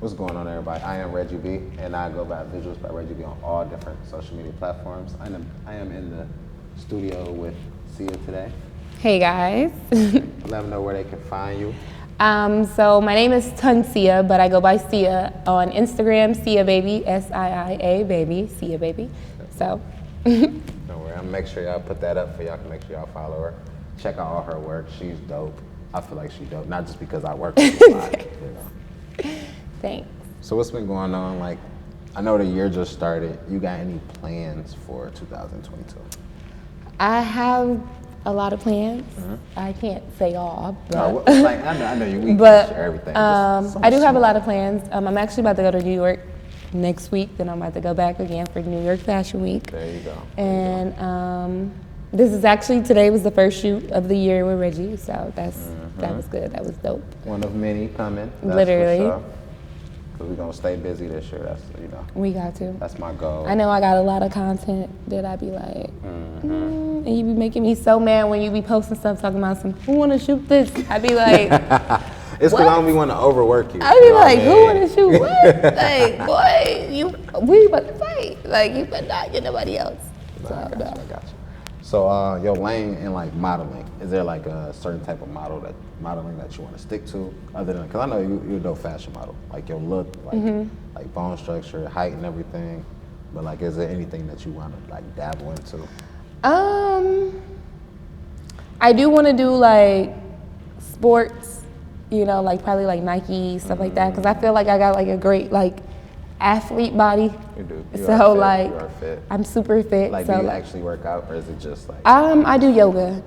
What's going on, everybody? I am Reggie B, and I go by Visuals by Reggie B on all different social media platforms. I am in the studio with Sia today. Hey guys. Let them know where they can find you. So my name is Sia, but I go by Sia on Instagram, Sia Baby, SIIA Baby, Sia Baby. So. Don't worry, I'm gonna make sure y'all put that up for y'all can make sure y'all follow her. Check out all her work. She's dope. I feel like she's dope, not just because I work with her a lot, you know. Thanks. So what's been going on? Like, I know the year just started. You got any plans for 2022? I have a lot of plans. I can't say all, but I know you. We but can share everything. I do have a lot of plans. I'm actually about to go to New York next week. Then I'm about to go back again for New York Fashion Week. There you go. And this is actually, today was the first shoot of the year with Reggie, so that was good. That was dope. One of many coming. That's literally. For sure. Cause we're gonna stay busy this year. That's We got to. That's my goal. I know I got a lot of content that I be like, and you be making me so mad when you be posting stuff talking about some, who wanna shoot this? I be like, it's cause I don't be wanting to overwork you. I be like, who wanna shoot what? Like, boy, we about to fight. Like, you better not get nobody else. I got you. So your lane in like modeling, is there like a certain type of modeling that you want to stick to, other than, because I know you're a dope fashion model, like your look, like bone structure, height, and everything. But like, is there anything that you want to like dabble into? I do want to do like sports, you know, like probably like Nike stuff like that, because I feel like I got like a great like athlete body. You do. So like, you are fit. I'm super fit. Like, so do you actually work out, or is it just like? I do yoga.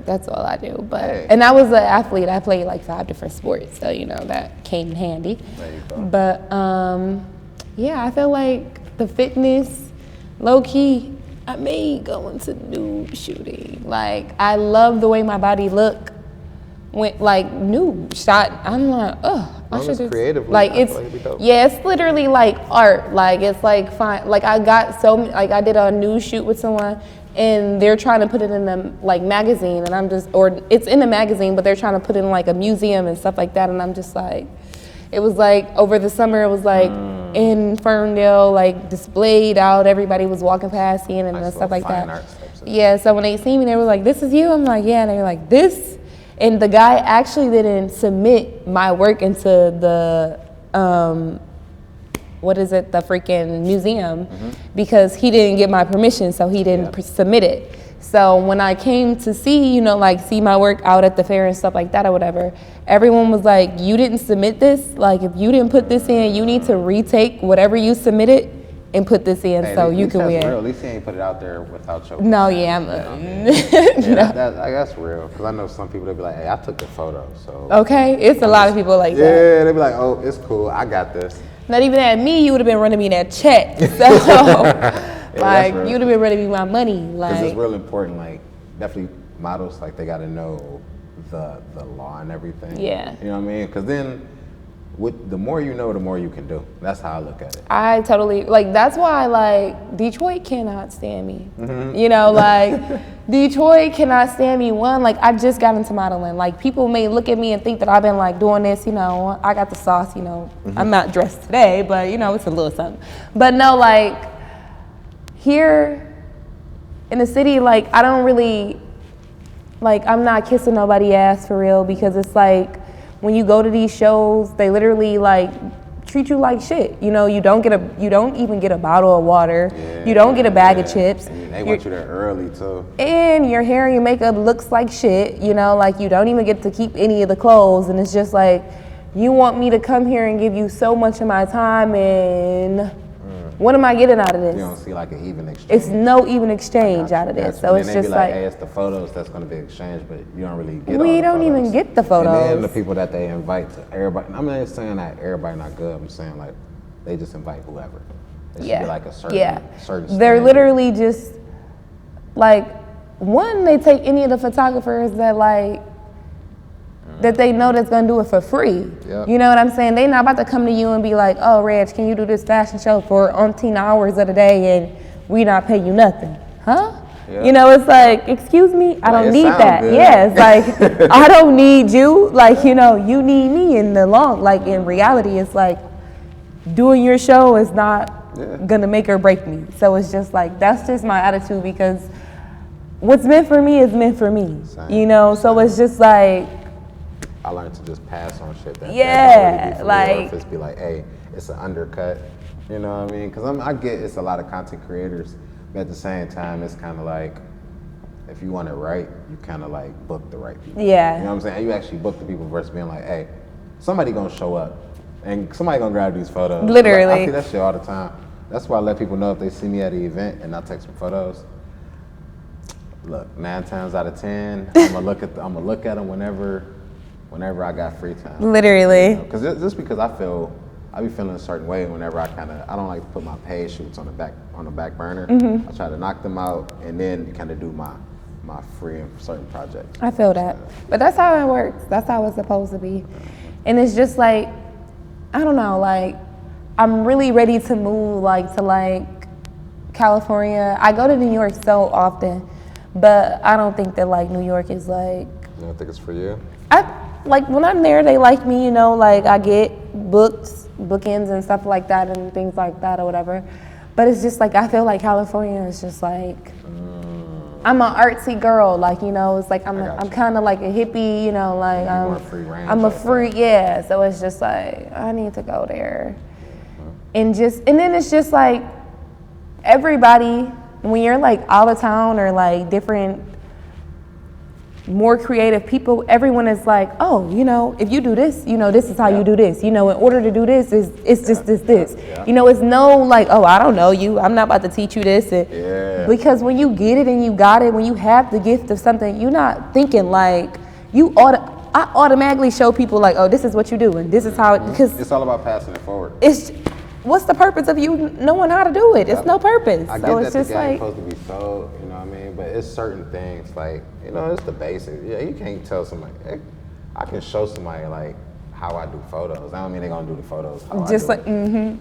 That's all I do. But and I was an athlete. I played like 5 different sports, so you know that came in handy. There you go. But yeah, I feel like the fitness, low key, I may go into nude shooting. Like, I love the way my body look. When like nude shot, I'm like, I should do creatively. Like it's literally like art. Like it's like fine. Like I did a nude shoot with someone, and they're trying to put it in the like magazine, and I'm just, or it's in the magazine, but they're trying to put it in like a museum and stuff like that, and I'm just like, it was like over the summer, it was like in Ferndale, like displayed out. Everybody was walking past, seeing it and stuff like that. Yeah. So when they see me, they were like, "This is you." I'm like, "Yeah." And they were like, "This." And the guy actually didn't submit my work into the, the freaking museum because he didn't get my permission, so he didn't submit it. So when I came to see, see my work out at the fair and stuff like that or whatever, everyone was like, you didn't submit this? Like, if you didn't put this in, you need to retake whatever you submitted and put this in, so you can wear. Real. At least he ain't put it out there without your. No, yeah, that's real. Because I know some people, they be like, "Hey, I took the photo." So okay, it's a lot of people like that. Yeah, they be like, "Oh, it's cool. I got this." Not even at me, you would have been running me that check. So, you'd have been running me my money. Because it's real important. Like, definitely models, like they got to know the law and everything. Yeah. You know what I mean? Because then, the more you know, the more you can do. That's how I look at it. I totally, that's why, Detroit cannot stand me. Detroit cannot stand me. One, I just got into modeling. People may look at me and think that I've been, doing this, I got the sauce, I'm not dressed today, but, it's a little something. But no, here in the city, I don't really, I'm not kissing nobody's ass for real, because it's when you go to these shows, they literally treat you like shit. You don't even get a bottle of water. You don't get a bag of chips. And they want you there early too. And your hair and your makeup looks like shit. You don't even get to keep any of the clothes. And it's just you want me to come here and give you so much of my time, and what am I getting out of this? You don't see an even exchange. It's no even exchange out of this. So it's just hey, it's the photos that's going to be exchanged, but you don't really get. We don't even get the photos. And then the people that they invite to everybody. I'm not saying that everybody not good. I'm saying they just invite whoever. It should be a certain. They're literally just one. They take any of the photographers that they know that's gonna do it for free. Yep. You know what I'm saying? They not about to come to you and be like, "Oh, Reg, can you do this fashion show for umpteen hours of the day and we not pay you nothing?" Huh? Yep. It's excuse me, I don't need that. Good. Yeah, I don't need you. You need me in the long. In reality, it's doing your show is not Yeah. gonna make or break me. So it's just like, that's just my attitude, because what's meant for me is meant for me, Same, you know? So same. it's just like, I learned to just pass on shit that Yeah, that don't really be for me, or like- if it's be like, hey, it's an undercut, you know what I mean? Because I get it's a lot of content creators, but at the same time, it's kind of like, if you want it right, you kind of like book the right people. Yeah. You know what I'm saying? You actually book the people versus being like, hey, somebody gonna show up and somebody gonna grab these photos. Literally. I see that shit all the time. That's why I let people know if they see me at an event and I take some photos. Look, 9 times out of 10, I'm gonna look at them whenever I got free time. literally. Because just because I be feeling a certain way whenever I don't like to put my paid shoots on the back burner. Mm-hmm. I try to knock them out and then kind of do my free and certain projects. I feel that. But that's how it works. That's how it's supposed to be. And it's just like, I don't know, like, I'm really ready to move, like, to, like, California. I go to New York so often, but I don't think that, like, New York is, like, You don't think it's for you? like, when I'm there, they like me, you know, like, I get bookings and stuff like that and things like that or whatever. But it's just, like, I feel like California is just, like, I'm an artsy girl, like, you know, it's like, I'm kind of like a hippie, you know, like, You want free range I'm a like free, yeah, so it's just like, I need to go there. And then it's just like, everybody, when you're like out of town or like different, more creative people, everyone is like, oh, you know, if you do this, you know, this is how you do this. You know, in order to do this, it's just this. Yeah. You know, it's no like, oh, I don't know you. I'm not about to teach you this. Yeah. Because when you get it and you got it, when you have the gift of something, you're not thinking like, I automatically show people like, oh, this is what you do and this is how it, because It's all about passing it forward. what's the purpose of you knowing how to do it? It's no purpose. I So get it's that just the game's like, supposed to be sold, you know what I mean? But it's certain things like, you know, it's the basics. Yeah, you can't tell somebody. I can show somebody like how I do photos. I don't mean they're gonna do the photos. How just I like, do it.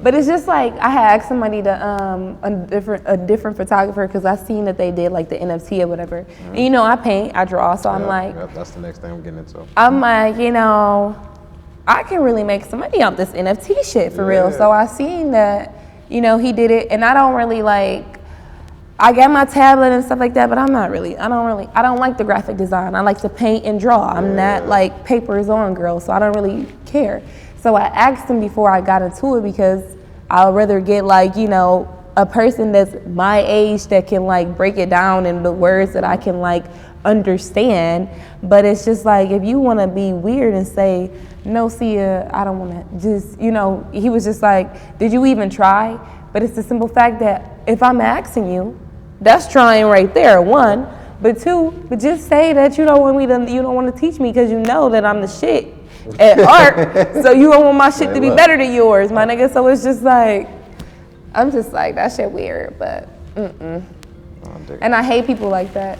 But it's just like, I had asked somebody a different photographer, because I seen that they did like the NFT or whatever. And you know, I paint, I draw, so I'm like, that's the next thing I'm getting into. I'm like, you know, I can really make some money off this NFT shit for real. So I seen that, you know, he did it, and I don't really like, I got my tablet and stuff like that, but I don't like the graphic design. I like to paint and draw. I'm not like papers on girl, so I don't really care. So I asked him before I got into it, because I'd rather get like, you know, a person that's my age that can like break it down in the words that I can like understand. But it's just like, if you want to be weird and say, no, Sia, I don't want to, just, you know, he was just like, did you even try? But it's the simple fact that if I'm asking you, that's trying right there, one. But two, but just say that you don't want to teach me because you know that I'm the shit at art. So you don't want my shit to be better than yours, my nigga. So it's just like, I'm just like, that shit weird, but And I hate people like that.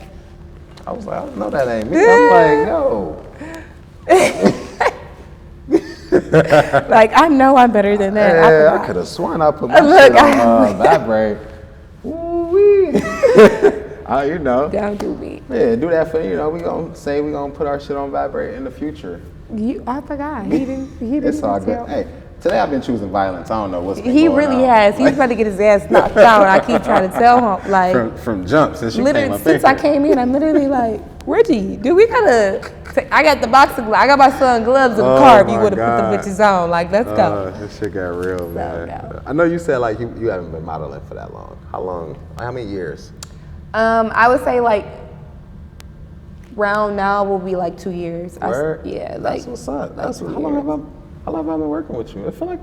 I was like, I don't know that ain't me. I'm like, no. Like, I know I'm better than that. Yeah, I could have sworn I put my shit on vibrate. Ooh-wee. You know. Don't do me. Yeah, do that for, you know, we gonna put our shit on vibrate in the future. I forgot. He didn't. It's all good. Hey, today I've been choosing violence. I don't know what's been He going really on. has. He's about to get his ass knocked out. I keep trying to tell him, like, from jump since you literally, came up since here. I came in, I'm literally like, Reggie, dude, we gotta. I got the boxing gloves. I got my son gloves in the car. If you would have put the bitches on, like, let's go. This shit got real, man. no. I know you said like you haven't been modeling for that long. How long? How many years? I would say like round now will be like 2 years. Word? Yeah, like That's what's up. like 2 how long years. have I been working with you? I feel like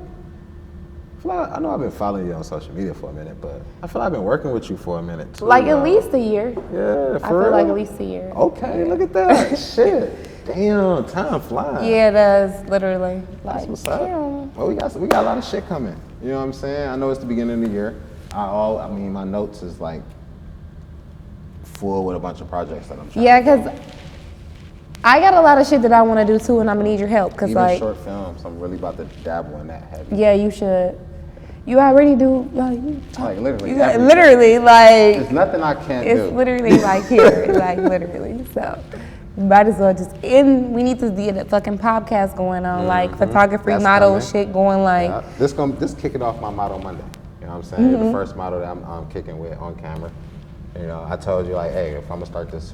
I know I've been following you on social media for a minute, but I feel like I've been working with you for a minute too. Like at least a year. Yeah, I for feel like real? at least a year. Okay, look at that. Shit. Damn, time flies. Yeah, it does, literally. That's Like, what's up. damn. Well, we got a lot of shit coming. You know what I'm saying? I know it's the beginning of the year. I mean, my notes is like full with a bunch of projects that I'm trying Yeah, to do. because I got a lot of shit that I want to do too, and I'm gonna need your help. Cause Even like, short films, I'm really about to dabble in that heavy. yeah, you should. You already do. Like Literally. you got, everything. literally, like There's nothing I can't it's do. literally like here, like literally. So, Might as well just we need to get a fucking podcast going on, like photography, That's model coming. shit going like. Yeah. This kicking off my model Monday. You know what I'm saying? You're the first model that I'm kicking with on camera. You know, I told you like, hey, if I'm gonna start this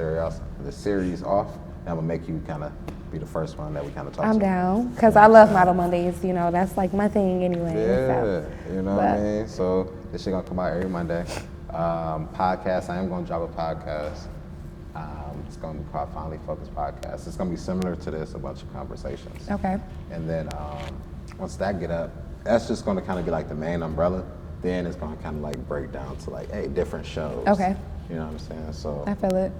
series off, I'm gonna make you kind of be the first one that we kind of talk to. I'm down, because I love Model Mondays, you know, that's like my thing anyway. Yeah, so. you know what I mean? So this shit gonna come out every Monday. Podcast, I am gonna drop a podcast. It's gonna be called Finally Focused Podcast. It's gonna be similar to this, a bunch of conversations. Okay. And then once that get up, that's just gonna kind of be like the main umbrella. Then it's gonna kind of like break down to like, hey, different shows. Okay. You know what I'm saying? So I feel it.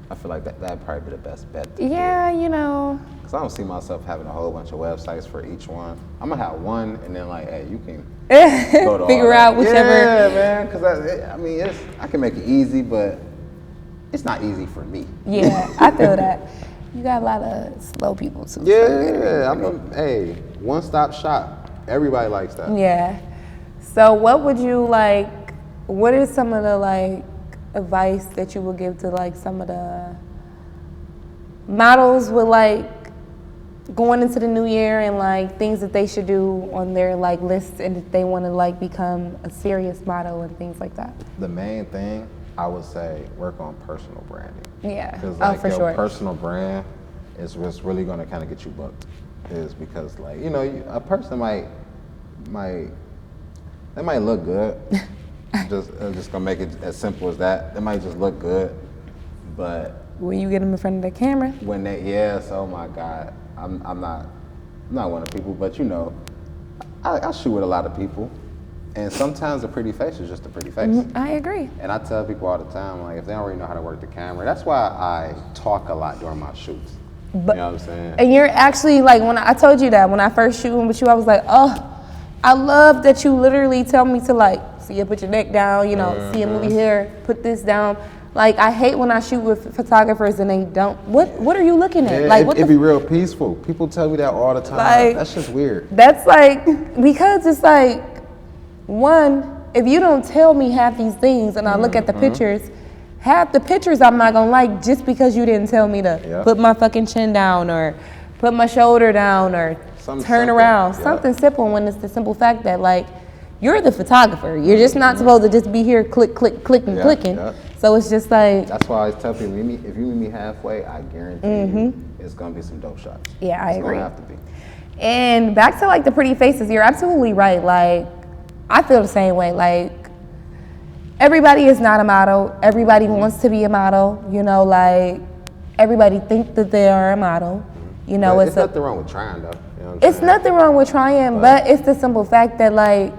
I feel like that'd probably be the best bet. Yeah, you know. Because I don't see myself having a whole bunch of websites for each one. I'm going to have one, and then, like, hey, you can go to figure out whichever. Yeah, man. Because, I mean, I can make it easy, but it's not easy for me. Yeah, I feel that. You got a lot of slow people, too. Yeah, hey, one-stop shop. Everybody likes that. Yeah. So what would you, like, what is some of the, like, advice that you would give to like some of the models with like going into the new year and like things that they should do on their like list and if they want to like become a serious model and things like that? The main thing I would say, work on personal branding. Yeah. Because like for your sure. personal brand is what's really going to kind of get you booked. Is because like a person might look good. just gonna make it as simple as that. They might just look good, but when you get them in front of the camera, oh my God, I'm not one of the people, but I shoot with a lot of people, and sometimes a pretty face is just a pretty face. I agree. And I tell people all the time, like if they don't really know how to work the camera, that's why I talk a lot during my shoots. But, you know what I'm saying? And you're actually like when I told you that when I first shooting with you, I was like, oh, I love that you literally tell me to like. See you put your neck down, see you move your hair, put this down. Like I hate when I shoot with photographers and they don't. What are you looking at? Yeah, like it'd be real peaceful. People tell me that all the time. Like, that's just weird. That's like because it's like one, if you don't tell me half these things and I look at the pictures, half the pictures I'm not gonna like just because you didn't tell me to put my fucking chin down or put my shoulder down or turn around. Something simple when it's the simple fact that like you're the photographer. You're just not supposed to just be here clicking. So it's just like. That's why I always tell people, if you meet me halfway, I guarantee you it's going to be some dope shots. Yeah, I agree. It's going to have to be. And back to like the pretty faces, you're absolutely right. Like, I feel the same way. Like, everybody is not a model. Everybody wants to be a model. Like, everybody think that they are a model. It's nothing wrong with trying, though. You know what it's nothing wrong with trying, but it's the simple fact that, like,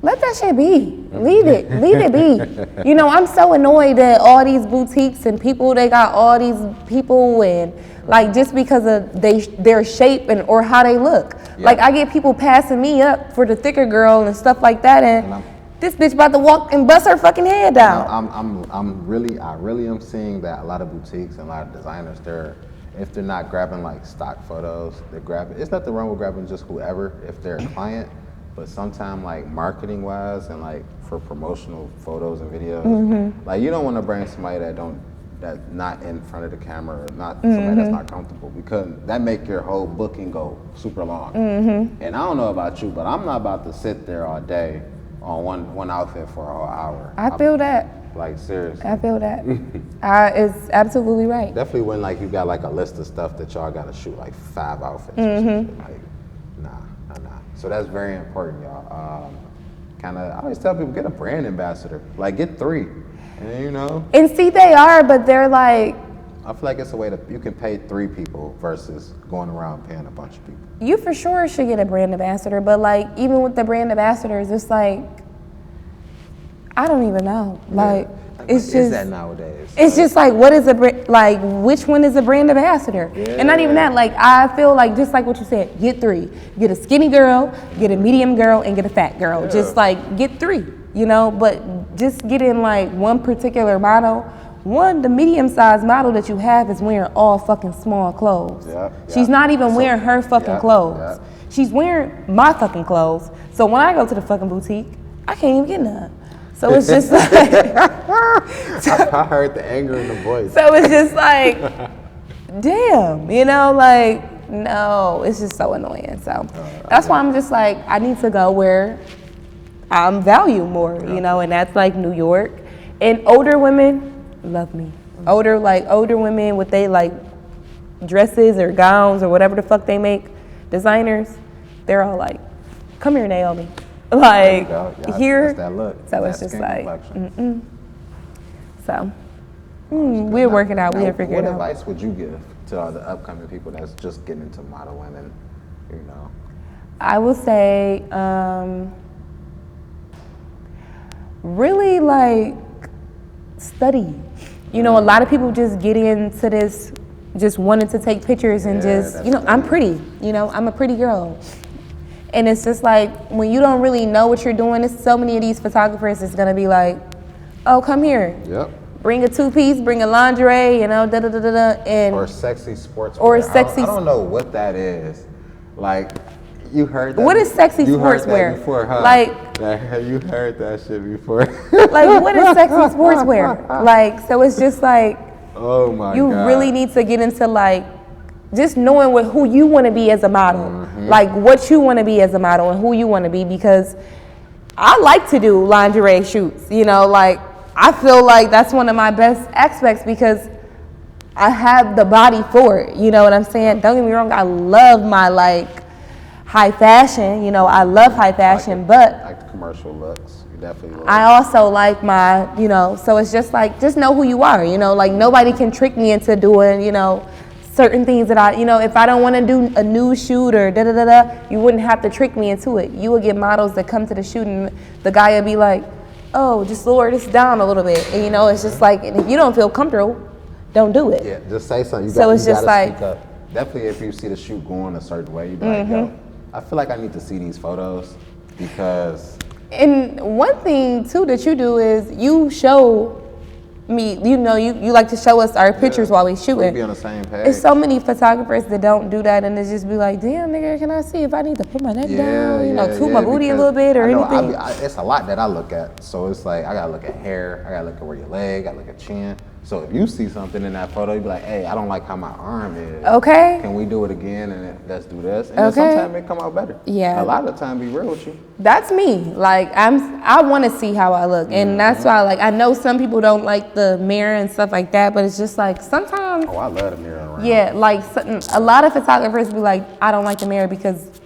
let that shit be. Leave it be. I'm so annoyed that all these boutiques and people, they got all these people and like just because of their shape and or how they look. Yeah. Like I get people passing me up for the thicker girl and stuff like that, and this bitch about to walk and bust her fucking head down. I really am seeing that a lot of boutiques and a lot of designers, if they're not grabbing like stock photos, they're grabbing. It's nothing wrong with grabbing just whoever if they're a client. But sometimes, like marketing wise and like for promotional photos and videos, like you don't want to bring somebody that's not in front of the camera, or not somebody that's not comfortable, because that make your whole booking go super long. And I don't know about you, but I'm not about to sit there all day on one outfit for a whole hour. I feel that. Like seriously. I feel that. It's absolutely right. Definitely when like you got like a list of stuff that y'all got to shoot, like 5 outfits or something, like nah. So that's very important, y'all. I always tell people, get a brand ambassador. Like, get 3, and And see, they are, but they're like. I feel like it's a way that you can pay 3 people versus going around paying a bunch of people. You for sure should get a brand ambassador, but like, even with the brand ambassadors, it's like, I don't even know. Like, it's just. Is that nowadays? It's just like, what is which one is a brand ambassador? Yeah. And not even that, like, I feel like, just like what you said, get 3. Get a skinny girl, get a medium girl, and get a fat girl. Yeah. Just like, get 3, but just get in like one particular model. The medium-sized model that you have is wearing all fucking small clothes. She's not even wearing her fucking clothes. She's wearing my fucking clothes. So when I go to the fucking boutique, I can't even get none. So it's just like I heard the anger in the voice. so it's just like, damn, you know, like, no, it's just so annoying. So that's why I'm just like, I need to go where I'm valued more, you know, and that's like New York. And older women love me. Older women with they like dresses or gowns or whatever the fuck they make, designers, they're all like, come here, Naomi. Like, here. That's that look. So it's just like, So, we're working out. We'll figure it out. What advice would you give to all the upcoming people that's just getting into modeling and, you know? I will say, really like study. You know, a lot of people just get into this, just wanting to take pictures and just, you know, I'm pretty. You know, I'm a pretty girl. And it's just like, when you don't really know what you're doing, there's so many of these photographers that's gonna be like, oh, come here. Yep. Bring a two-piece, bring a lingerie, you know, and or sexy sportswear. Or sexy. I don't know what that is. Like, you heard that. What is sexy sportswear? Before, huh? Like, you heard that shit before. like, what is sexy sportswear? Like, so it's just like, oh my God. You really need to get into like, just knowing who you want to be as a model, like what you want to be as a model and who you want to be, because I like to do lingerie shoots, you know, like I feel like that's one of my best aspects because I have the body for it, you know what I'm saying? Don't get me wrong, I love my like high fashion, you know, I love high fashion, but like the commercial looks, you definitely love. I also like my, you know, so it's just like, just know who you are, you know, like nobody can trick me into doing, you know, certain things that I, you know, if I don't want to do a nude shoot or you wouldn't have to trick me into it. You would get models that come to the shoot and the guy would be like, oh, just lower this down a little bit. And you know, it's just like, and if you don't feel comfortable, don't do it. Yeah, just say something. So it's just like, speak up. Definitely if you see the shoot going a certain way, you'd be like, yo, I feel like I need to see these photos because. And one thing too that you do is you show me, you know, you like to show us our pictures while we shooting. We'll be on the same page. There's so many photographers that don't do that, and they just be like, damn, nigga, can I see if I need to put my neck down, you know, toot my booty a little bit or anything? It's a lot that I look at. So it's like, I gotta look at hair, I gotta look at where your leg, I gotta look at chin. So if you see something in that photo, you be like, hey, I don't like how my arm is. Okay. Can we do it again and let's do this? And then sometimes it come out better. Yeah. A lot of the time, be real with you. That's me. Like I want to see how I look, and that's why like I know some people don't like the mirror and stuff like that, but it's just like sometimes. Oh, I love the mirror around. Yeah, like a lot of photographers be like, I don't like the mirror because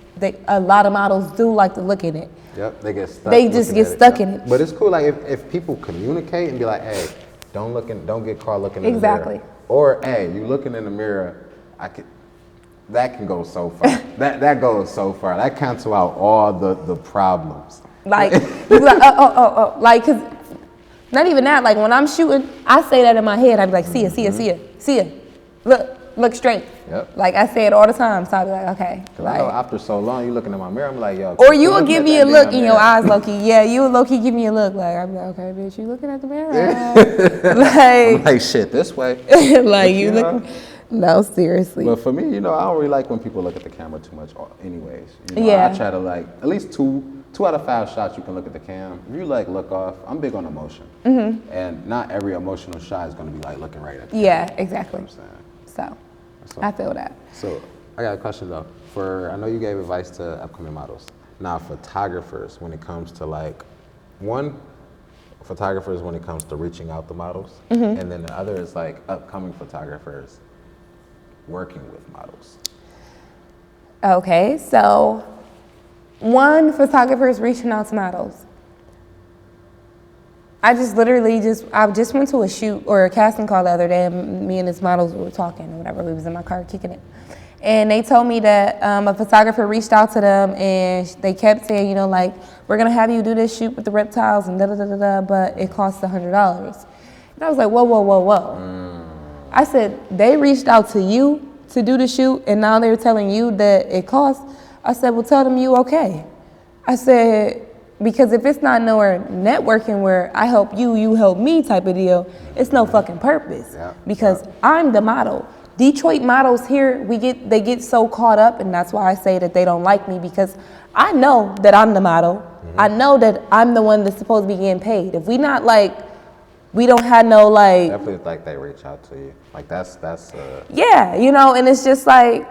a lot of models do like to look in it. Yep, they get stuck. They just get stuck in it. But it's cool, like if people communicate and be like, hey, don't get caught looking in the mirror. Exactly. Or hey, you looking in the mirror, that can go so far. that goes so far. That cancel out all the problems. Like you be like, oh, like cause not even that. Like when I'm shooting, I say that in my head. I be like, see ya, look straight. Yep. Like I say it all the time. So I be like, okay. Like, I know after so long, you looking in my mirror, I'm like, yo. Or you will give me a look in your eyes, low-key. Yeah, you will low-key give me a look. Like, I'm like, okay, bitch, you looking at the mirror? I'm like, shit, this way. Like, you look. No, seriously. But for me, you know, I don't really like when people look at the camera too much anyways. You know, yeah. I try to like, at least two out of 5 shots you can look at the cam. If you like look off, I'm big on emotion. And not every emotional shot is going to be like looking right at the camera. Yeah, exactly. You know what I'm saying? So, I feel that. So, I got a question though. I know you gave advice to upcoming models. Now, photographers, when it comes to like, photographers when it comes to reaching out to models, and then the other is like upcoming photographers working with models. Okay, so one, photographer is reaching out to models. I just went to a shoot or a casting call the other day, and me and this models were talking or whatever. We was in my car kicking it. And they told me that a photographer reached out to them and they kept saying, you know, like, we're gonna have you do this shoot with the reptiles and but it costs $100. And I was like, whoa. I said, they reached out to you to do the shoot and now they're telling you that it costs. I said, well, tell them you okay. I said, because if it's not nowhere networking where I help you, you help me type of deal, it's no fucking purpose. Yeah. Because I'm the model. Detroit models here, they get so caught up, and that's why I say that they don't like me, because I know that I'm the model. I know that I'm the one that's supposed to be getting paid. If we not like, we don't have no like. Definitely like they reach out to you. Like that's. Yeah, you know, and it's just like,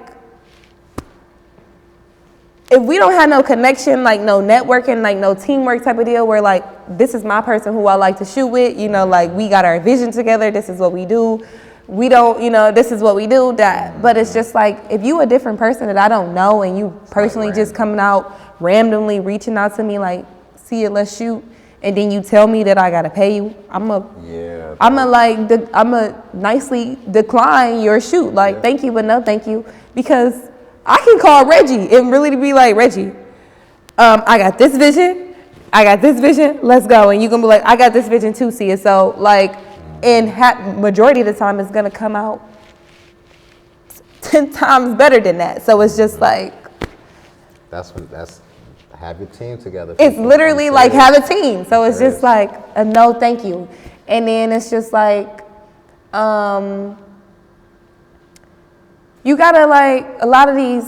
if we don't have no connection, like no networking, like no teamwork type of deal where like, this is my person who I like to shoot with, you know, like we got our vision together, this is what we do. We don't, you know, this is what we do, that. But it's just like, if you a different person that I don't know and you personally just coming out randomly reaching out to me like, see it, let's shoot. And then you tell me that I gotta pay you, I'ma nicely decline your shoot. Like, thank you, but no thank you. Because I can call Reggie and really be like, Reggie, I got this vision, let's go. And you can be like, I got this vision too, see it. So like, and majority of the time it's gonna come out 10 times better than that. So it's just like, that's have your team together. It's literally like have a team. So it's just like a no thank you. And then it's just like, you gotta like, a lot of these,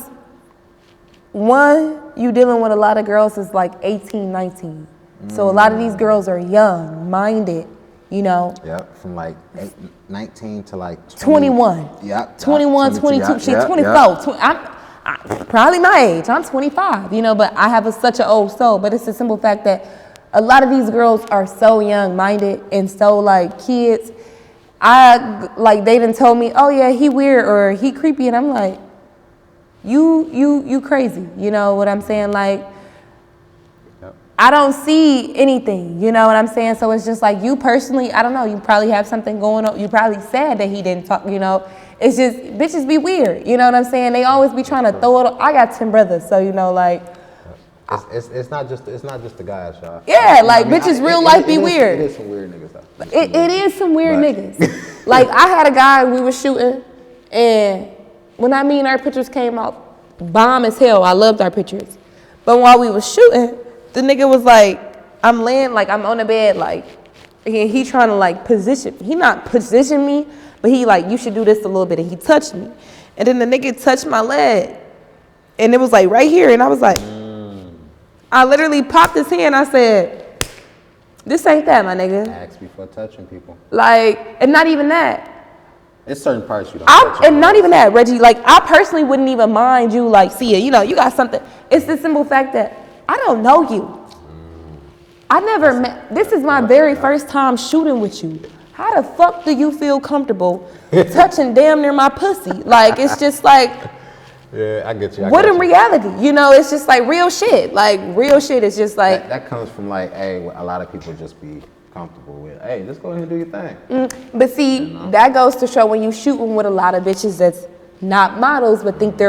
you dealing with a lot of girls is like 18, 19. So a lot of these girls are young, minded, you know. Yep, from like 19 to like 21. Yep. 21, 22, she's 24. I'm probably my age. I'm 25, you know, but I have such an old soul. But it's the simple fact that a lot of these girls are so young-minded and so like kids. They done told me, oh yeah, he weird or he creepy, and I'm like, you crazy. You know what I'm saying? Like, I don't see anything, you know what I'm saying? So it's just like, you personally, I don't know, you probably have something going on. You probably sad that he didn't talk, you know. It's just, bitches be weird, you know what I'm saying? They always be trying to throw it. I got 10 brothers, so you know, like. It's not just the guys, y'all. Yeah, like, bitches real life be weird. It is some weird niggas though. It is some weird niggas. Like, I had a guy, we were shooting, and when I mean our pictures came out bomb as hell, I loved our pictures. But while we was shooting, the nigga was like, I'm laying, like, I'm on the bed, like, and he trying to, like, he not position me, but he, like, you should do this a little bit, and he touched me. And then the nigga touched my leg, and it was, like, right here, and I was like, I literally popped his hand, I said, this ain't that, my nigga. Ask before touching people. Like, and not even that. It's certain parts you don't touch. And not even that, Reggie, like, I personally wouldn't even mind you, like, see it, you know, you got something. It's the simple fact that I don't know you. I never met, this is my very first time shooting with you. How the fuck do you feel comfortable touching damn near my pussy? Like, it's just like, yeah, I get you. What in reality? You know, it's just like real shit. Like, real shit is just like. That comes from like, hey, a lot of people just be comfortable with, hey, just go ahead and do your thing. But see, that goes to show when you shooting with a lot of bitches that's not models, but think they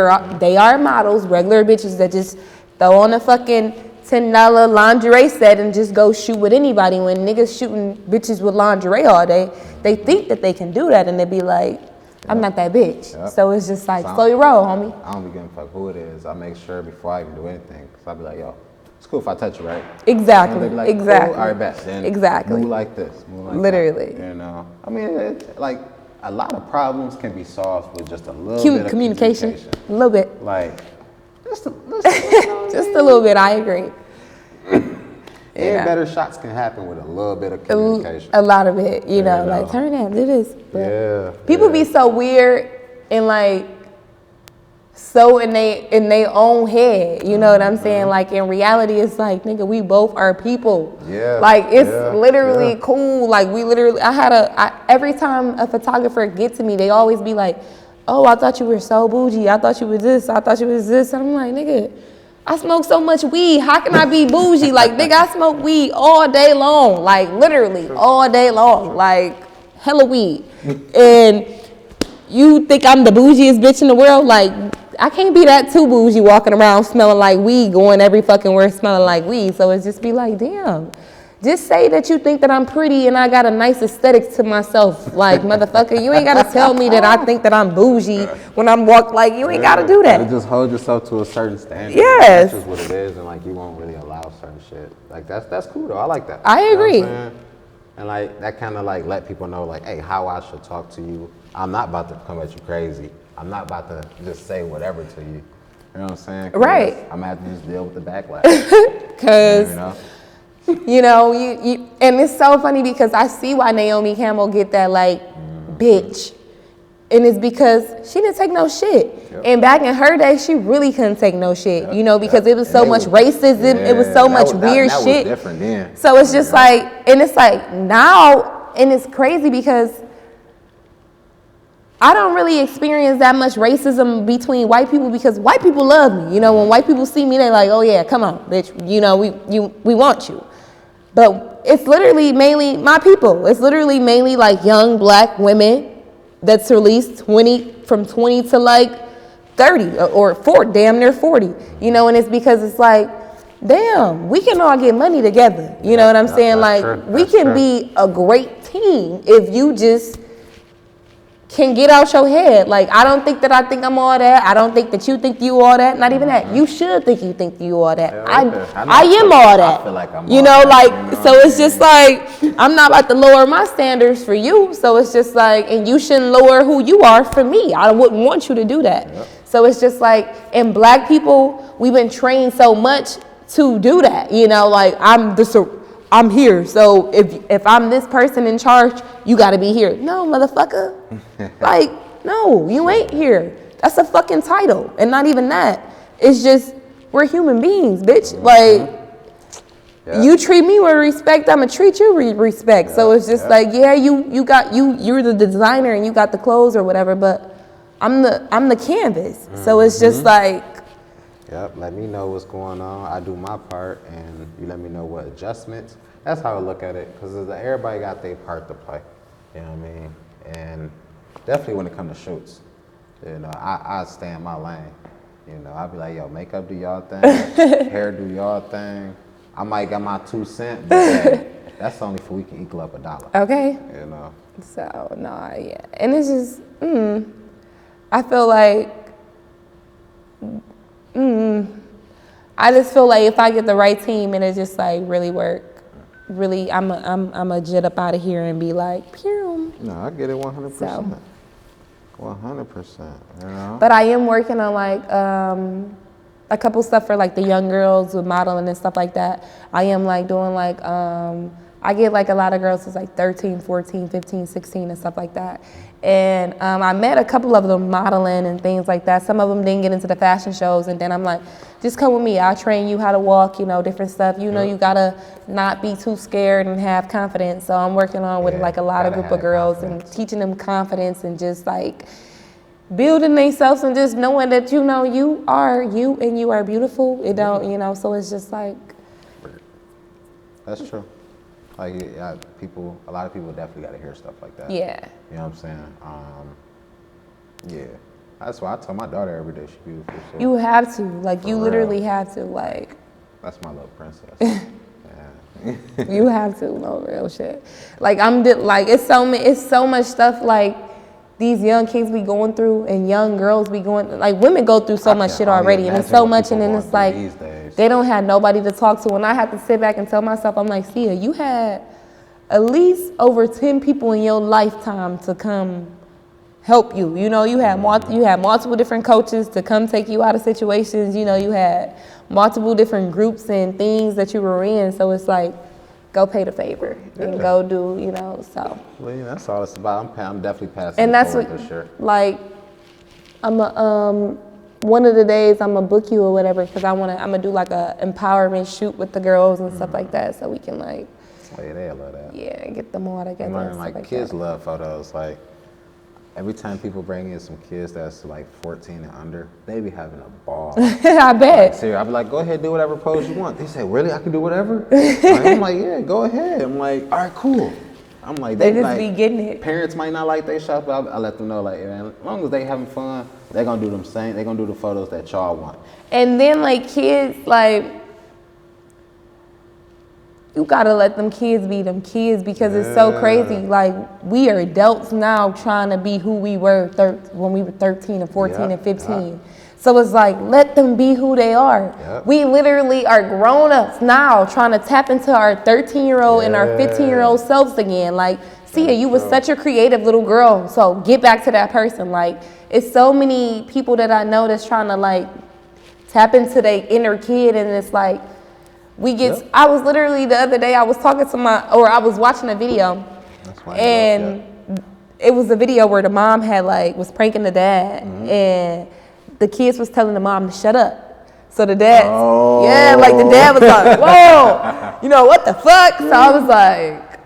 are models, regular bitches that just throw on a fucking $10 lingerie set and just go shoot with anybody. When niggas shooting bitches with lingerie all day, they think that they can do that, and they be like, I'm not that bitch. Yep. So it's just like, slow your roll, homie. I don't be giving a fuck who it is. I make sure before I even do anything. Because I'll be like, yo, it's cool if I touch you, right? Exactly. And like, exactly. Cool, all right, bet. Then exactly. move like this. Move like literally. That, you know? I mean, like, a lot of problems can be solved with just a little bit of communication. A little bit. Like, just a little bit, I agree. And better shots can happen with a little bit of communication. A lot of it, you know, like turn down, do this. But people be so weird and like so in they own head, you know what I'm saying? Like in reality, it's like, nigga, we both are people. Yeah. Like it's literally cool. Like every time a photographer get to me, they always be like, oh, I thought you were so bougie. I thought you was this. I thought you was this. And I'm like, nigga, I smoke so much weed. How can I be bougie? Like, nigga, I smoke weed all day long. Like, literally, all day long. Like, hella weed. And you think I'm the bougiest bitch in the world? Like, I can't be that too bougie walking around smelling like weed, going every fucking where smelling like weed. So it's just be like, damn. Just say that you think that I'm pretty and I got a nice aesthetic to myself. Like, motherfucker, you ain't got to tell me that I think that I'm bougie when I'm like, you ain't got to do that. You just hold yourself to a certain standard. Yes. That's just what it is, and like, you won't really allow certain shit. Like, that's cool, though. I like that. I agree. You know what I'm saying? And like, that kind of like let people know, like, hey, how I should talk to you. I'm not about to come at you crazy. I'm not about to just say whatever to you. You know what I'm saying? Right. I'm gonna have to just deal with the backlash. Because, You know? you and it's so funny because I see why Naomi Campbell get that, like, bitch. And it's because she didn't take no shit. Yep. And back in her day, she really couldn't take no shit, yep. Because it was so much racism. It was so much weird shit. Was different then. So it's just like, and it's like now, and it's crazy because I don't really experience that much racism between white people because white people love me. When white people see me, they're like, oh yeah, come on, bitch. We want you. But it's literally mainly my people. It's literally mainly like young black women that's released from 20 to like 30 or 40, damn near 40, and it's because it's like, damn, we can all get money together. You know what I'm saying? Like, we can be a great team if you just can get out your head. Like, I don't think that I think I'm all that. I don't think that you think you all that. Not even that. You should think you all that. I am all that. I feel like I'm so it's just like, I'm not about to lower my standards for you. So it's just like, and you shouldn't lower who you are for me. I wouldn't want you to do that. Yep. So it's just like, and black people, we've been trained so much to do that. Like, I'm here. So if I'm this person in charge, you got to be here. No, motherfucker. Like, no, you ain't here. That's a fucking title. And not even that. It's just, we're human beings, bitch. Like, you treat me with respect, I'm going to treat you with respect. So it's just like, yeah, you're the designer and you got the clothes or whatever, but I'm the canvas. So it's just like, yep, let me know what's going on. I do my part, and you let me know what adjustments. That's how I look at it, because everybody got their part to play. You know what I mean? And definitely when it comes to shoots, I stay in my lane. I'll be like, yo, makeup do y'all thing, hair do y'all thing. I might get my 2 cents, but hey, that's only for we can equal up $1. Okay. So, yeah. And it's just, I feel like, I just feel like if I get the right team and it just like really work, really, I'm a jet up out of here and be like, pew. No, I get it 100%. So. 100%. But I am working on like a couple stuff for like the young girls with modeling and stuff like that. I am like doing like I get like a lot of girls who's like 13, 14, 15, 16 and stuff like that. And I met a couple of them modeling and things like that. Some of them didn't get into the fashion shows. And then I'm like, just come with me. I'll train you how to walk, different stuff. You gotta not be too scared and have confidence. So I'm working on with like a lot of group of girls and teaching them confidence and just like building themselves and just knowing that, you are you and you are beautiful. It don't, so it's just like. That's true. Like, a lot of people definitely got to hear stuff like that. Yeah. You know what I'm saying? Yeah. That's why I tell my daughter every day she's beautiful. So you have to. Like, you literally have to. Like. That's my little princess. Yeah. You have to. No real shit. Like, it's so much stuff like these young kids be going through and young girls be going, like women go through so much shit already and it's so much and then it's like they don't have nobody to talk to and I have to sit back and tell myself, I'm like, Sia, you had at least over 10 people in your lifetime to come help you. You had multiple different coaches to come take you out of situations. You had multiple different groups and things that you were in. So it's like, go pay the favor and go do, so. Well, that's all it's about. I'm definitely passing and that's what, for sure. Like, one of the days I'm gonna book you or whatever because I'm gonna do like a empowerment shoot with the girls and stuff like that so we can like. Oh yeah, they love that. Yeah, get them all together. And like kids love photos. Like every time people bring in some kids that's like 14 and under, they be having a ball. I bet. Like, seriously, I be like, go ahead, do whatever pose you want. They say, really? I can do whatever? I'm like, yeah, go ahead. I'm like, all right, cool. I'm like, they just be getting it. Parents might not like they shop, but I let them know, like, man, as long as they having fun, they're gonna do they're gonna do the photos that y'all want. And then like kids, like, you gotta let them kids be them kids because it's so crazy. Like, we are adults now trying to be who we were when we were 13 and 14 and 15. So it's like, let them be who they are. We literally are grown-ups now trying to tap into our 13-year-old and our 15-year-old selves again. Like, Sia, you was such a creative little girl, so get back to that person. Like, it's so many people that I know that's trying to, like, tap into their inner kid, and it's like I was literally the other day I was talking to I was watching a video, and it was a video where the mom had was pranking the dad, and the kids was telling the mom to shut up. So the dad, the dad was like, whoa, what the fuck? So I was like,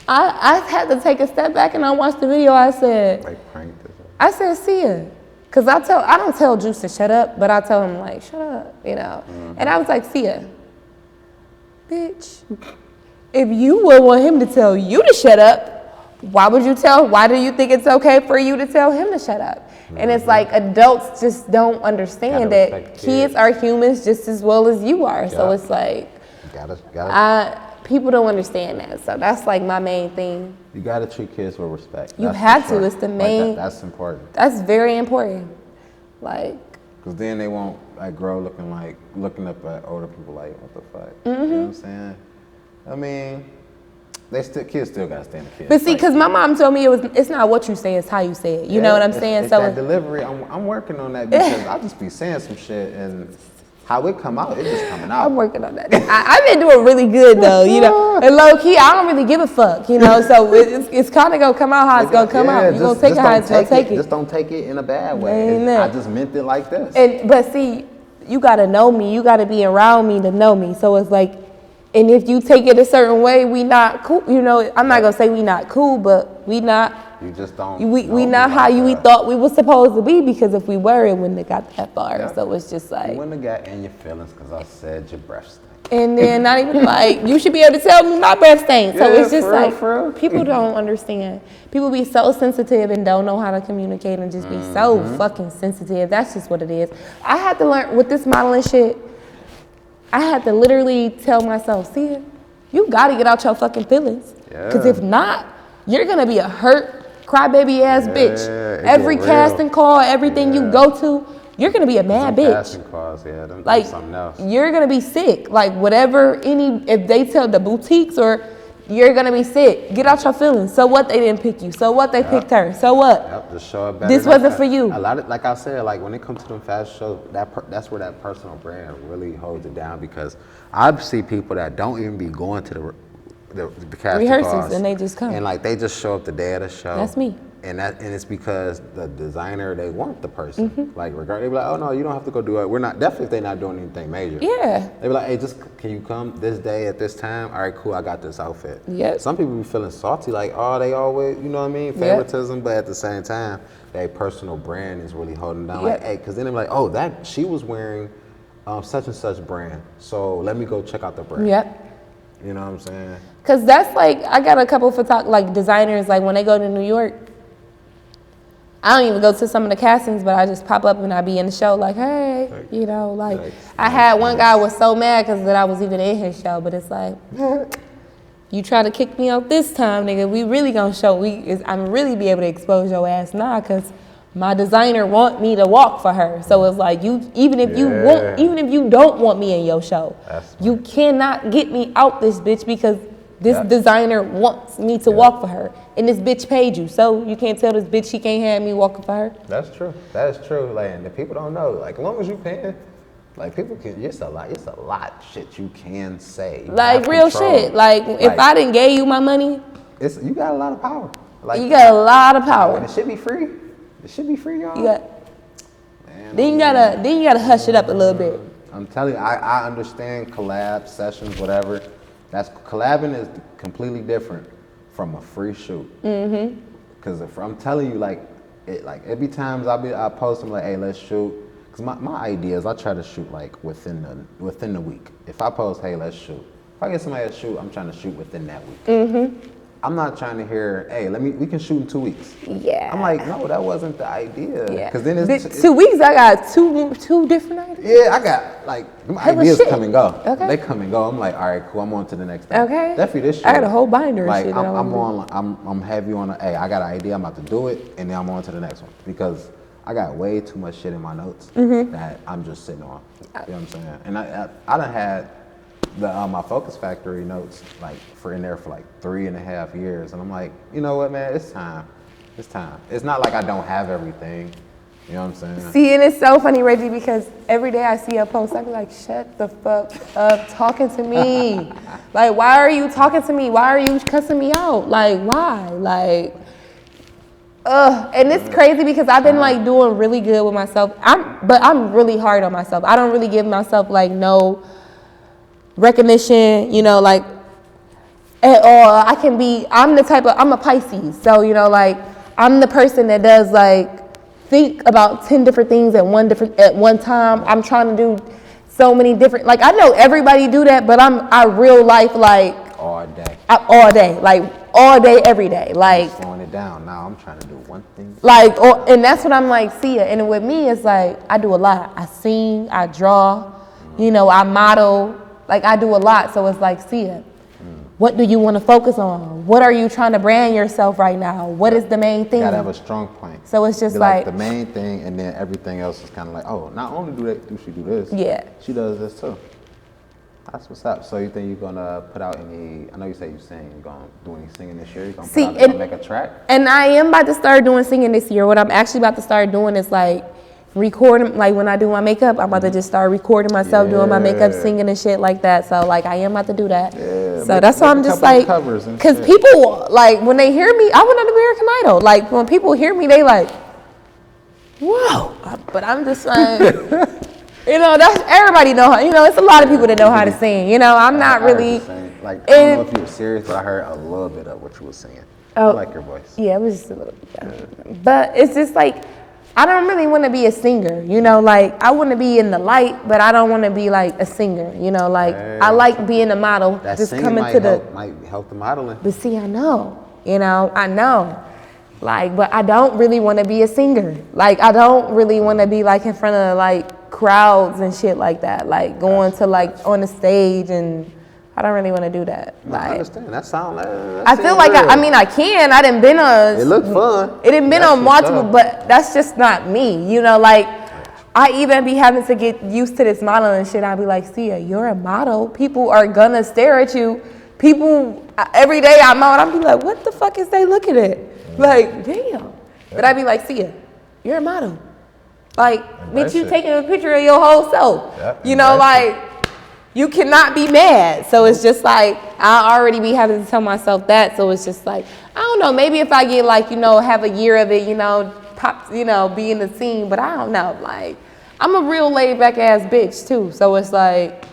I had to take a step back and I watched the video. I said, see ya. Cause I don't tell Juice to shut up, but I tell him shut up, And I was like, see ya. Bitch, if you would want him to tell you to shut up, why do you think it's okay for you to tell him to shut up? And it's like adults just don't understand that kids are humans just as well as you are. So it's like, people don't understand that. So that's my main thing. You gotta treat kids with respect. You have to. It's the main. That's important. That's very important. Because then they won't grow looking up at older people what the fuck? You know what I'm saying? I mean, kids still gotta stand the kids. But see, because my mom told me it's not what you say, it's how you say it. You know what I'm saying? It's that delivery. I'm working on that because I just be saying some shit and how it come out, it just coming out. I'm working on that. I've been doing really good though, And low key, I don't really give a fuck, So it's kind of gonna come out how it's gonna come out. You gonna take it how it's gonna take it. Just don't take it in a bad way. I just meant it like this. But see, you gotta know me. You gotta be around me to know me. So it's and if you take it a certain way, we not cool. I'm not gonna say we not cool, but we not. You just don't. We not how we thought we was supposed to be, because if we were, it wouldn't have got that far. Yeah. So it's just you wouldn't have got in your feelings because I said your breath stink. And then not even you should be able to tell me my breath stink. So it's just people don't understand. People be so sensitive and don't know how to communicate and just be so fucking sensitive. That's just what it is. I had to learn with this modeling shit. I had to literally tell myself, see, you gotta get out your fucking feelings. Because if not, you're gonna be a hurt, crybaby ass bitch. Every casting call, everything you go to, you're gonna be a mad bitch. Casting calls, them something else. You're gonna be sick. If they tell the boutiques or you're gonna be sick. Get out your feelings. So what they didn't pick you? So what they picked her? So what? Just show it better. This wasn't for you. A lot of, like I said, when it comes to them fashion shows, that's where that personal brand really holds it down, because I see people that don't even be going to the casting rehearsals calls, and they just come. And they just show up the day of the show. That's me. And it's because the designer, they want the person. They be like, oh no, you don't have to go do it. We're not, definitely if they're not doing anything major. Yeah. They be like, hey, can you come this day at this time? All right, cool, I got this outfit. Yeah. Some people be feeling salty, they always, you know what I mean? Favoritism, but at the same time, their personal brand is really holding down. Hey, because then they're like, oh, she was wearing such and such brand. So let me go check out the brand. Yep. You know what I'm saying? Because that's I got a couple designers, when they go to New York, I don't even go to some of the castings, but I just pop up and I be in the show hey, I had one guy was so mad because that I was even in his show, but it's you try to kick me out this time, nigga, we really gonna show, I'm really be able to expose your ass now, because my designer want me to walk for her. So it's even if you don't want me in your show, you cannot get me out this bitch, because this designer wants me to walk for her, and this bitch paid you, so you can't tell this bitch she can't have me walking for her. That's true. That is true. And the people don't know. As long as you paying, people can. It's a lot shit you can say. Real shit. If I didn't give you my money, you got a lot of power. You got a lot of power. And it should be free. It should be free, y'all. Then you gotta hush it up a little bit. I'm telling you, I understand collab sessions, whatever. Collabing is completely different from a free shoot. Because if I'm telling you, every times I post, I'm hey, let's shoot. Because my idea is I try to shoot within the week. If I post, hey, let's shoot. If I get somebody to shoot, I'm trying to shoot within that week. I'm not trying to hear, hey, we can shoot in 2 weeks. Yeah. I'm no, that wasn't the idea. Yeah. Because then it's 2 weeks. I got two different ideas. Yeah, I got ideas come and go. Okay. They come and go. I'm all right, cool. I'm on to the next thing. Okay. Definitely this shit. I got a whole binder of shit. I'm heavy on hey, I got an idea. I'm about to do it, and then I'm on to the next one, because I got way too much shit in my notes that I'm just sitting on. You know what I'm saying? And I done had my Focus Factory notes in there for 3.5 years, and I'm you know what, man, it's time. It's not I don't have everything. You know what I'm saying? See, and it's so funny, Reggie, because every day I see a post, I be like, shut the fuck up talking to me. Like, why are you talking to me? Why are you cussing me out? Like, why? Like, and it's crazy because I've been like doing really good with myself. But I'm really hard on myself. I don't really give myself like no recognition, you know, like at all. I'm a Pisces. So, you know, like I'm the person that does like think about 10 different things at one time. I'm trying to do so many different, like I know everybody do that, but I real life like all day. Like all day, every day. Like slowing it down. Now I'm trying to do one thing. Like, and that's what I'm like, see it. And with me, it's like I do a lot. I sing, I draw, you know, I model. Like I do a lot. So it's like, see it. What do you want to focus on? What are you trying to brand yourself right now? What is the main thing? You gotta have a strong point. So it's just like the main thing, and then everything else is kind of like, oh, not only do she do this, yeah, she does this too. That's what's up. So you think you're gonna put out any? I know you say you sing. You gonna do any singing this year? You gonna make a track? And I am about to start doing singing this year. What I'm actually about to start doing is like recording. Like when I do my makeup, I'm about to just start recording myself doing my makeup, singing and shit like that. So like I am about to do that. Yeah, so that's why I'm just like, because people like when they hear me, I went on American Idol. Like when people hear me, they like, whoa. But I'm just like. You know, that's everybody know how. You know, it's a lot of people that know how to sing. You know, I'm not really. Like I don't know if you were serious, but I heard a little bit of what you were singing. I like your voice. Yeah, it was just a little bit. Yeah. But it's just like I don't really want to be a singer. You know, like I want to be in the light, but I don't want to be like a singer. You know, like I like being a model. That just coming to might help the modeling. But see, I know. You know, I know. Like, but I don't really want to be a singer. Like, I don't really want to be like in front of like crowds and shit like that, like going to like on the stage, and I don't really want to do that. No, like, I understand. That sound like I feel like I mean I can. I didn't been on. It looked fun. It didn't been on multiple, but that's just not me. You know, like I even be having to get used to this modeling shit. I'd be like, Sia, you're a model. People are gonna stare at you. People every day I'm out. I'd be like, what the fuck is they looking at? Like, damn. But I'd be like, Sia, you're a model. Like, bitch, you taking a picture of your whole self. Yep, you know, like, you cannot be mad. So it's just like, I already be having to tell myself that. So it's just like, I don't know, maybe if I get like, you know, have a year of it, you know, pop, you know, be in the scene. But I don't know. Like, I'm a real laid back ass bitch too. So it's like,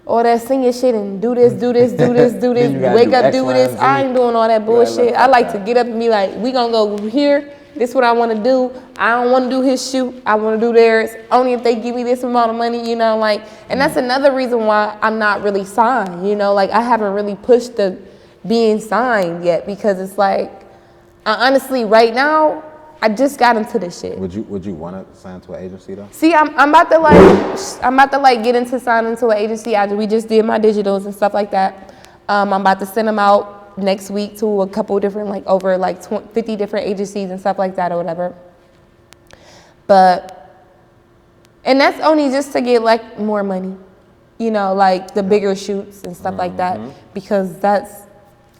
all that singing shit and do this, wake up, do this. I ain't doing all that bullshit. I like to get up and be like, we gonna go here. This is what I want to do. I don't want to do his shoot. I want to do theirs. Only if they give me this amount of money, you know, like, and that's another reason why I'm not really signed, you know, like I haven't really pushed the being signed yet because it's like, honestly, right now, I just got into this shit. Would you want to sign to an agency though? See, I'm about to get into signing to an agency after we just did my digitals and stuff like that. I'm about to send them out next week to a couple different, like over like 50 different agencies and stuff like that or whatever. And that's only just to get like more money, you know, like the bigger shoots and stuff like that, because that's.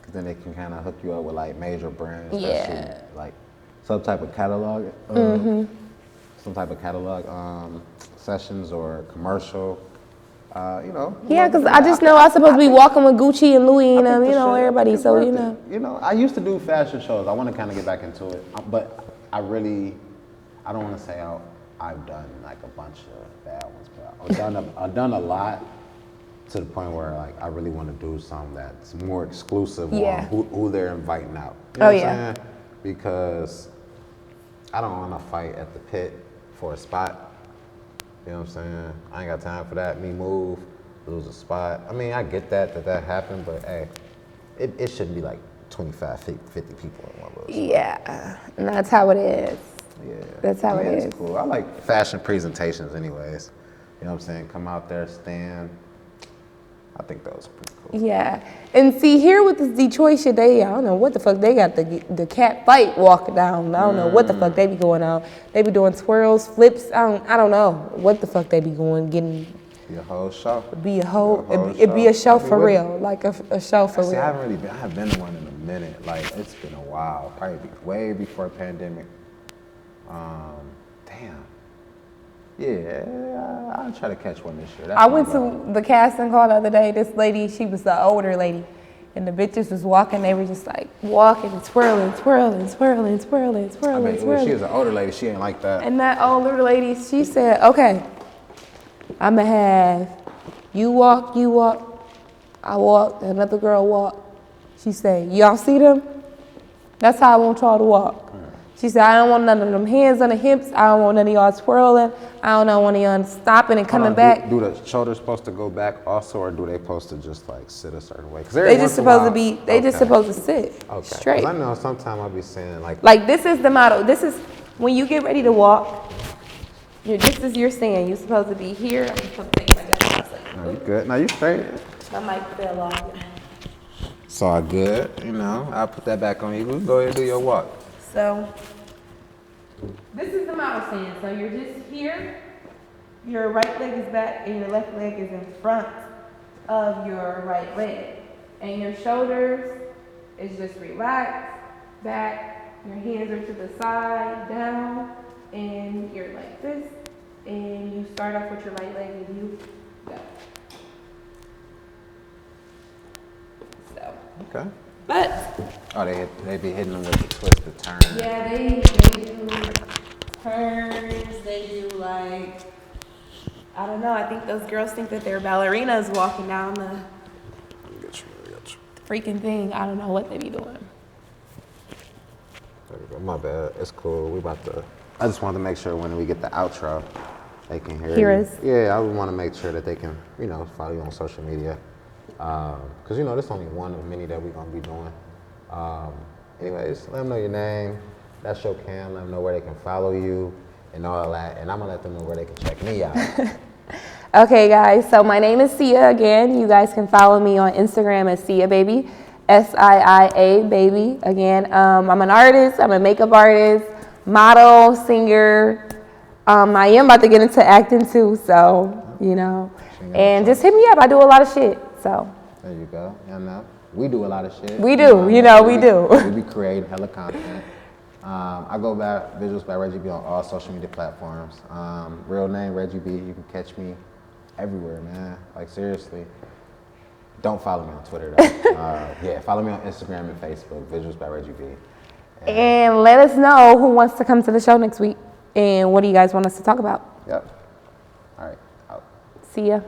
Cause then they can kind of hook you up with like major brands. Yeah. Like some type of catalog, sessions or commercial. You know. Yeah, because I just know I'm supposed to be walking with Gucci and Louis and them, you know, everybody. So, you know. You know, I used to do fashion shows. I want to kind of get back into it. But I don't want to say I've done like a bunch of bad ones. But I've done a lot to the point where like I really want to do something that's more exclusive on who they're inviting out. You know what I'm saying? Because I don't want to fight at the pit for a spot. You know what I'm saying? I ain't got time for that. Me move, lose a spot. I mean, I get that happened, but hey, it shouldn't be like 25, 50 people in one little spot. Yeah, and that's how it is. Yeah. That's how it is. It's cool. I like fashion presentations anyways. You know what I'm saying? Come out there, stand. I think that was pretty cool. Yeah. And see, here with this Detroit shit, I don't know what the fuck they got the cat fight walking down. I don't know what the fuck they be going on. They be doing twirls, flips. I don't know what the fuck they be going, getting. Be a whole show. It'd be a show for real. Like a show for real. I haven't been to one in a minute. Like, it's been a while. Probably way before the pandemic. Damn. Yeah, I'll try to catch one this year. That's I my went goal. to the casting call the other day. This lady, she was the older lady. And the bitches was walking, they were just like walking and twirling, twirling, twirling, twirling, I twirling, mean, she twirling. was an older lady. She ain't like that. And that older lady, she said, okay, I'ma have you walk, I walk, another girl walk. She said, y'all see them? That's how I want y'all to walk. She said, I don't want none of them hands on the hips. I don't want none of y'all twirling. I don't know one of y'all stopping and coming back. Do the shoulders supposed to go back also, or do they supposed to just like sit a certain way? They just supposed to be, they just supposed to sit straight. 'Cause I know sometimes I'll be saying Like this is the model. This is, when you get ready to walk, this is your stand. You're supposed to be here. I'm supposed to take my jacket off. no, you good. No, you straight. My mic fell off. It's all good. You know, I'll put that back on you. Go ahead and do your walk. So, this is the model stand. So you're just here, your right leg is back and your left leg is in front of your right leg. And your shoulders is just relaxed, back, your hands are to the side, down, and you're like this. And you start off with your right leg and you go. So. Okay. But Oh, they be hitting them with the twist, the turn. yeah, they do turns, they do like, I don't know, I think those girls think that they're ballerinas walking down the freaking thing. I don't know what they be doing. There we go. My bad. It's cool. We about to. I just wanted to make sure when we get the outro, they can hear us. Yeah, I would want to make sure that they can, follow you on social media. Because, there's only one of many that we're going to be doing. Anyways, let them know your name. That's your cam. Let them know where they can follow you and all that. And I'm going to let them know where they can check me out. Okay, guys, so my name is Sia again. You guys can follow me on Instagram as Sia Baby, SIIA Baby. Again, I'm an artist. I'm a makeup artist, model, singer. I am about to get into acting too, so, And just hit me up. I do a lot of shit, so. There you go. We do a lot of shit. We do, we do. We be creating hella content. I go by Visuals by Reggie B on all social media platforms. Real name, Reggie B. You can catch me everywhere, man. Like, seriously. Don't follow me on Twitter, though. Follow me on Instagram and Facebook, Visuals by Reggie B. And let us know who wants to come to the show next week. And what do you guys want us to talk about? Yep. All right. Out. See ya.